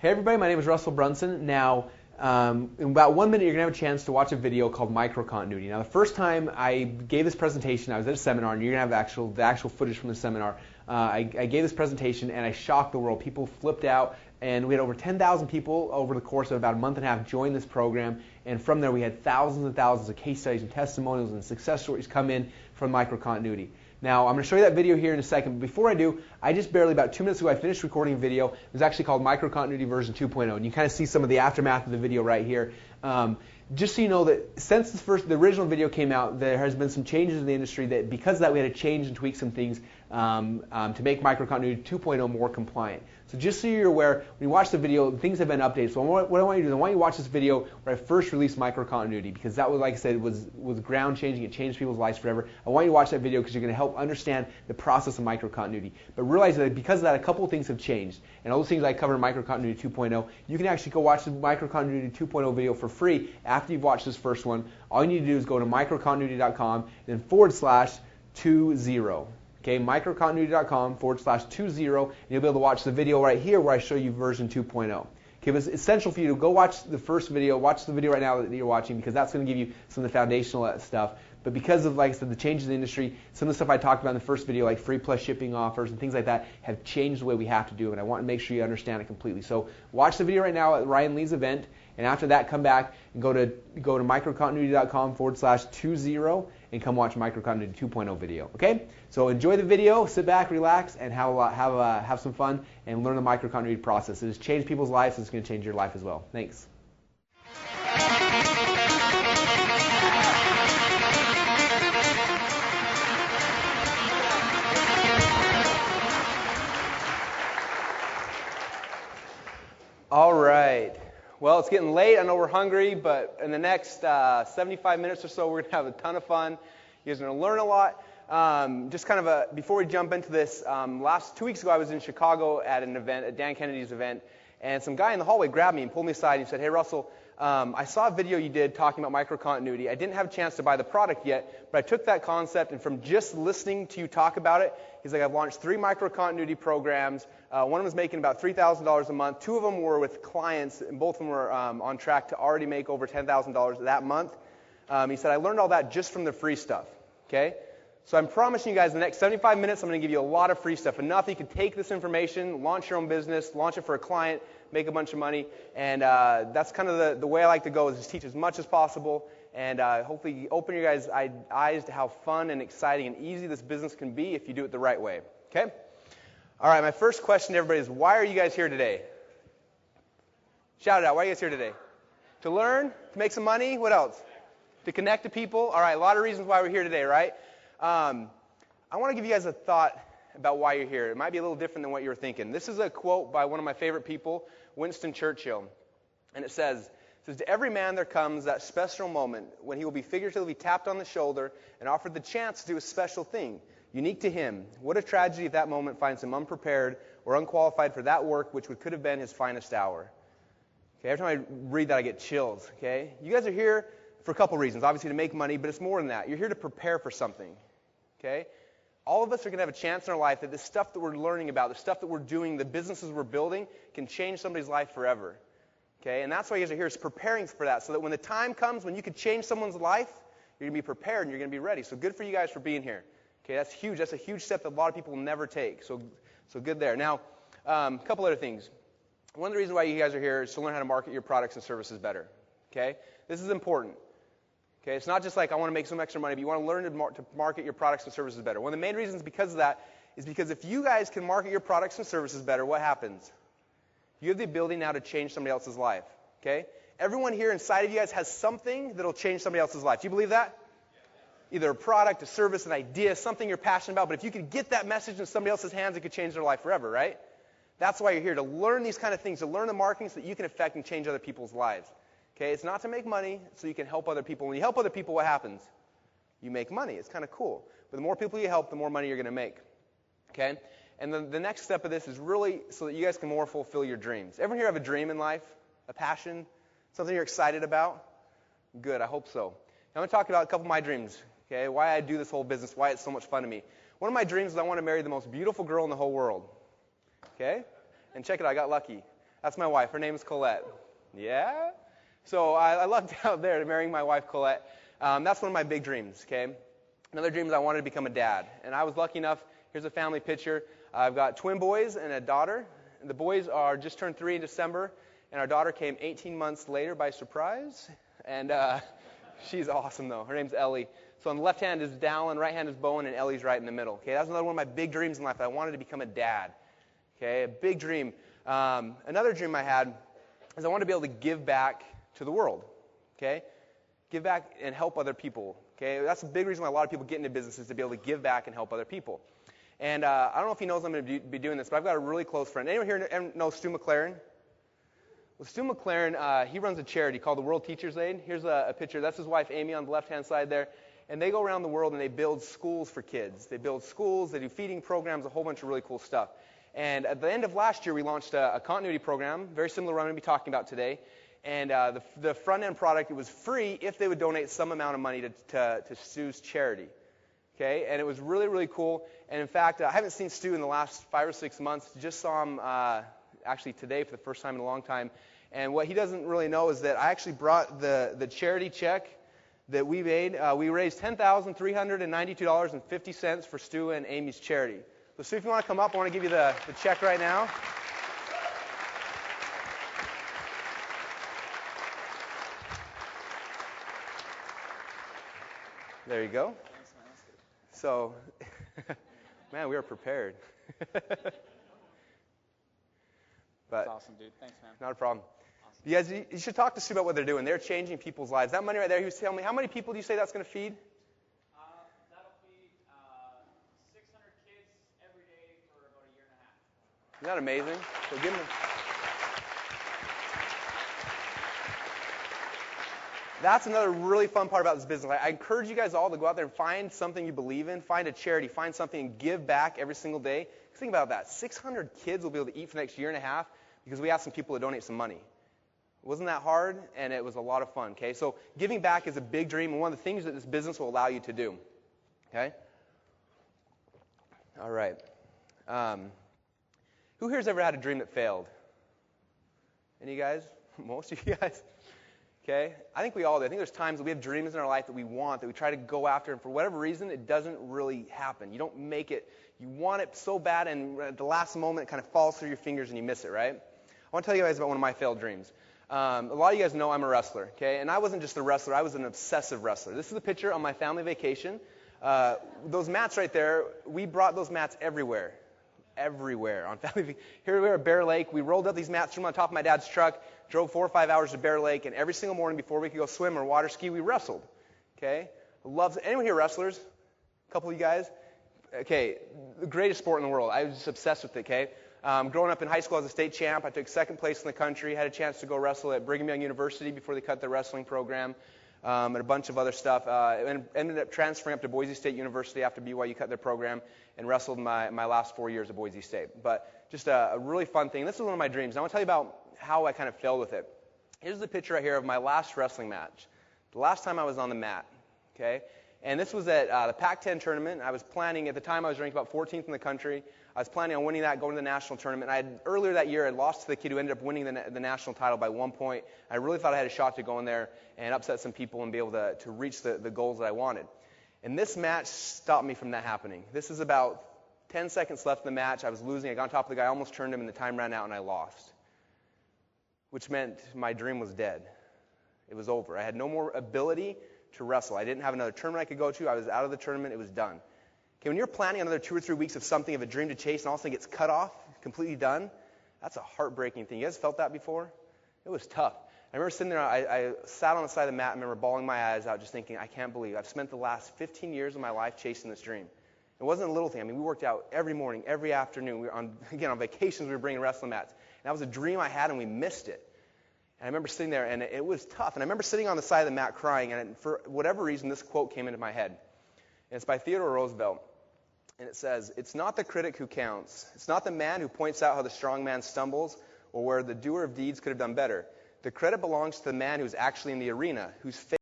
Hey everybody, my name is Russell Brunson. Now, in about 1 minute, you're going to have a chance to watch a video called Microcontinuity. Now, the first time I gave this presentation, I was at a seminar, and you're going to have the actual footage from the seminar. I gave this presentation, and I shocked the world. People flipped out, and we had over 10,000 people over the course of about a month and a half join this program. And from there, we had thousands and thousands of case studies and testimonials and success stories come in from Microcontinuity. Now, I'm going to show you that video here in a second, but before I do, I just barely, about 2 minutes ago, I finished recording a video. It was actually called Microcontinuity version 2.0, and you kind of see some of the aftermath of the video right here. Just so you know that since the original video came out, there has been some changes in the industry that because of that, we had to change and tweak some things to make Microcontinuity 2.0 more compliant. So just so you're aware, when you watch the video, things have been updated. So what I want you to do is I want you to watch this video where I first released Microcontinuity, because that was, like I said, was ground changing. It changed people's lives forever. I want you to watch that video because you're going to help understand the process of Microcontinuity. But realize that because of that, a couple of things have changed. And all those things I covered in Microcontinuity 2.0, you can actually go watch the Microcontinuity 2.0 video for free after you've watched this first one. All you need to do is go to microcontinuity.com and then /20. Okay, microcontinuity.com /20, and you'll be able to watch the video right here where I show you version 2.0. Okay, but it's essential for you to go watch the first video, watch the video right now that you're watching, because that's going to give you some of the foundational stuff. But because of, like I said, the changes in the industry, some of the stuff I talked about in the first video, like free plus shipping offers and things like that, have changed the way we have to do it. And I want to make sure you understand it completely. So watch the video right now at Ryan Lee's event, and after that, come back and go to microcontinuity.com /20 and come watch Microcontinuity 2.0 video. Okay? So enjoy the video, sit back, relax, and have some fun and learn the Microcontinuity process. It has changed people's lives, and it's going to change your life as well. Thanks. All right. Well, it's getting late. I know we're hungry, but in the next 75 minutes or so, we're going to have a ton of fun. You guys are going to learn a lot. Just kind of before we jump into this, 2 weeks ago, I was in Chicago at an event, at Dan Kennedy's event, and some guy in the hallway grabbed me and pulled me aside and he said, "Hey, Russell, I saw a video you did talking about Microcontinuity. I didn't have a chance to buy the product yet, but I took that concept, and from just listening to you talk about it," he's like, "I've launched 3 Microcontinuity programs. One of them was making about $3,000 a month. 2 of them were with clients, and both of them were on track to already make over $10,000 that month." He said, "I learned all that just from the free stuff." Okay? So I'm promising you guys in the next 75 minutes, I'm going to give you a lot of free stuff. Enough you can take this information, launch your own business, launch it for a client, make a bunch of money. And that's kind of the way I like to go, is just teach as much as possible and hopefully open your guys' eyes to how fun and exciting and easy this business can be if you do it the right way. Okay? All right, my first question to everybody is, why are you guys here today? Shout it out. Why are you guys here today? To learn? To make some money? What else? To connect to people? All right, a lot of reasons why we're here today, right? I want to give you guys a thought about why you're here. It might be a little different than what you were thinking. This is a quote by one of my favorite people, Winston Churchill. And it says, "To every man there comes that special moment when he will be figuratively tapped on the shoulder and offered the chance to do a special thing, unique to him. What a tragedy if that moment finds him unprepared or unqualified for that work which could have been his finest hour." Okay, every time I read that, I get chills. Okay, you guys are here for a couple reasons. Obviously to make money, but it's more than that. You're here to prepare for something. Okay? All of us are going to have a chance in our life that the stuff that we're learning about, the stuff that we're doing, the businesses we're building can change somebody's life forever. Okay? And that's why you guys are here, is preparing for that, so that when the time comes when you could change someone's life, you're going to be prepared and you're going to be ready. So good for you guys for being here. Okay? That's huge. That's a huge step that a lot of people will never take. So good there. Now, a couple other things. One of the reasons why you guys are here is to learn how to market your products and services better. Okay? This is important. Okay, it's not just like I want to make some extra money, but you want to learn to market your products and services better. One of the main reasons because of that is because if you guys can market your products and services better, what happens? You have the ability now to change somebody else's life. Okay? Everyone here inside of you guys has something that will change somebody else's life. Do you believe that? Either a product, a service, an idea, something you're passionate about, but if you could get that message in somebody else's hands, it could change their life forever, right? That's why you're here, to learn these kind of things, to learn the marketing so that you can affect and change other people's lives. Okay, it's not to make money, so you can help other people. When you help other people, what happens? You make money. It's kind of cool. But the more people you help, the more money you're going to make. Okay? And the next step of this is really so that you guys can more fulfill your dreams. Everyone here have a dream in life? A passion? Something you're excited about? Good, I hope so. Now I'm going to talk about a couple of my dreams. Okay, why I do this whole business, why it's so much fun to me. One of my dreams is I want to marry the most beautiful girl in the whole world. Okay? And check it out, I got lucky. That's my wife. Her name is Colette. Yeah? So I lucked out there marrying my wife, Colette. That's one of my big dreams, okay? Another dream is I wanted to become a dad. And I was lucky enough, here's a family picture. I've got twin boys and a daughter. The boys are just turned 3 in December, and our daughter came 18 months later by surprise. And she's awesome, though. Her name's Ellie. So on the left hand is Dallin, right hand is Bowen, and Ellie's right in the middle. Okay, that's another one of my big dreams in life. I wanted to become a dad. Okay, a big dream. Another dream I had is I wanted to be able to give back to the world. Okay, give back and help other people. Okay, that's a big reason why a lot of people get into business is to be able to give back and help other people. And I don't know if he knows I'm going to be doing this, but I've got a really close friend. Anyone here know Stu McLaren? Well, Stu McLaren, he runs a charity called the World Teachers Aid. Here's a picture. That's his wife, Amy, on the left-hand side there. And they go around the world and they build schools for kids. They build schools, they do feeding programs, a whole bunch of really cool stuff. And at the end of last year, we launched a continuity program, very similar to what I'm going to be talking about today. And the front-end product, it was free if they would donate some amount of money to Stu's charity. Okay, and it was really, really cool. And in fact, I haven't seen Stu in the last 5 or 6 months. Just saw him actually today for the first time in a long time. And what he doesn't really know is that I actually brought the charity check that we made. We raised $10,392.50 for Stu and Amy's charity. So Stu, if you want to come up, I want to give you the check right now. There you go. So, man, we are prepared. That's awesome, dude. Thanks, man. Not a problem. Awesome. You guys, you should talk to Stu about what they're doing. They're changing people's lives. That money right there, he was telling me, how many people do you say that's going to feed? That'll feed 600 kids every day for about a year and a half. Isn't that amazing? So give them. That's another really fun part about this business. I encourage you guys all to go out there and find something you believe in, find a charity, find something and give back every single day. Think about that. 600 kids will be able to eat for the next year and a half because we asked some people to donate some money. It wasn't that hard, and it was a lot of fun, okay? So giving back is a big dream, and one of the things that this business will allow you to do, okay? All right. Who here has ever had a dream that failed? Any guys? Most of you guys? Okay? I think we all do. I think there's times that we have dreams in our life that we want, that we try to go after, and for whatever reason, it doesn't really happen. You don't make it. You want it so bad, and at the last moment, it kind of falls through your fingers, and you miss it, right? I want to tell you guys about one of my failed dreams. A lot of you guys know I'm a wrestler, okay? And I wasn't just a wrestler. I was an obsessive wrestler. This is a picture on my family vacation. Those mats right there, we brought those mats everywhere. Everywhere. On family. Here we are at Bear Lake. We rolled up these mats from on top of my dad's truck, drove 4 or 5 hours to Bear Lake, and every single morning before we could go swim or water ski, we wrestled. Okay? Anyone here wrestlers? A couple of you guys? Okay, the greatest sport in the world. I was just obsessed with it, okay? Growing up in high school as a state champ, I took second place in the country, had a chance to go wrestle at Brigham Young University before they cut their wrestling program, and a bunch of other stuff. And ended up transferring up to Boise State University after BYU cut their program and wrestled my last 4 years at Boise State. But just a really fun thing. This is one of my dreams. I want to tell you about how I kind of failed with it. Here's the picture right here of my last wrestling match. The last time I was on the mat, okay? And this was at the Pac-10 tournament. I was planning, at the time I was ranked about 14th in the country. I was planning on winning that, going to the national tournament. Earlier that year, I lost to the kid who ended up winning the national title by 1 point. I really thought I had a shot to go in there and upset some people and be able to reach the goals that I wanted. And this match stopped me from that happening. This is about 10 seconds left in the match. I was losing. I got on top of the guy, almost turned him, and the time ran out, and I lost. Which meant my dream was dead. It was over. I had no more ability to wrestle. I didn't have another tournament I could go to. I was out of the tournament. It was done. Okay, when you're planning another 2 or 3 weeks of something, of a dream to chase, and all of a sudden it gets cut off, completely done, that's a heartbreaking thing. You guys felt that before? It was tough. I remember sitting there, I sat on the side of the mat, and I remember bawling my eyes out just thinking, I can't believe I've spent the last 15 years of my life chasing this dream. It wasn't a little thing. I mean, we worked out every morning, every afternoon. We were on vacations, we were bringing wrestling mats. And that was a dream I had, and we missed it. And I remember sitting there, and it was tough. And I remember sitting on the side of the mat crying, and for whatever reason, this quote came into my head. And it's by Theodore Roosevelt. And it says, "It's not the critic who counts. It's not the man who points out how the strong man stumbles or where the doer of deeds could have done better. The credit belongs to the man who's actually in the arena, whose